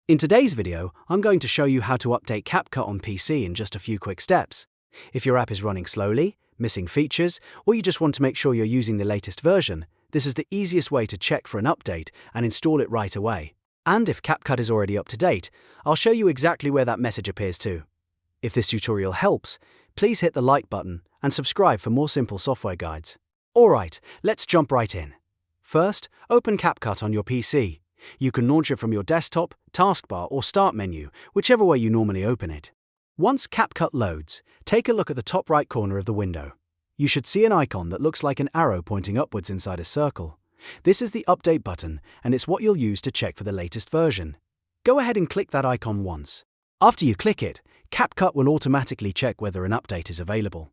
In today's video, I'm going to show you how to update CapCut on PC in just a few quick steps. If your app is running slowly, missing features, or you just want to make sure you're using the latest version, this is the easiest way to check for an update and install it right away. And if CapCut is already up to date, I'll show you exactly where that message appears too. If this tutorial helps, please hit the like button and subscribe for more simple software guides. Alright, let's jump right in. First, open CapCut on your PC. You can launch it from your desktop, taskbar, or start menu, whichever way you normally open it. Once CapCut loads, take a look at the top right corner of the window. You should see an icon that looks like an arrow pointing upwards inside a circle. This is the update button, and it's what you'll use to check for the latest version. Go ahead and click that icon once. After you click it, CapCut will automatically check whether an update is available.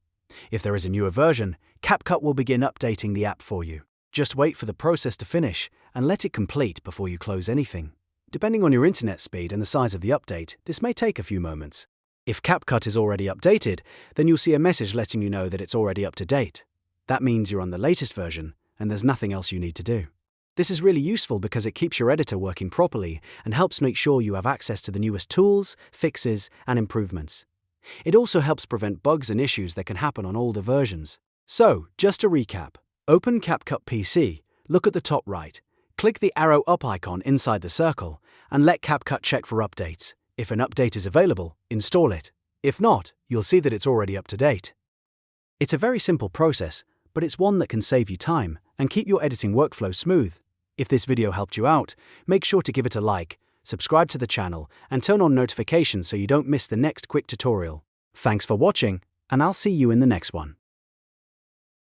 If there is a newer version, CapCut will begin updating the app for you. Just wait for the process to finish and let it complete before you close anything. Depending on your internet speed and the size of the update, this may take a few moments. If CapCut is already updated, then you'll see a message letting you know that it's already up to date. That means you're on the latest version and there's nothing else you need to do. This is really useful because it keeps your editor working properly and helps make sure you have access to the newest tools, fixes, and improvements. It also helps prevent bugs and issues that can happen on older versions. So, just to recap, open CapCut PC, look at the top right, click the arrow up icon inside the circle, and let CapCut check for updates. If an update is available, install it. If not, you'll see that it's already up to date. It's a very simple process, but it's one that can save you time and keep your editing workflow smooth. If this video helped you out, make sure to give it a like, subscribe to the channel, and turn on notifications so you don't miss the next quick tutorial. Thanks for watching, and I'll see you in the next one.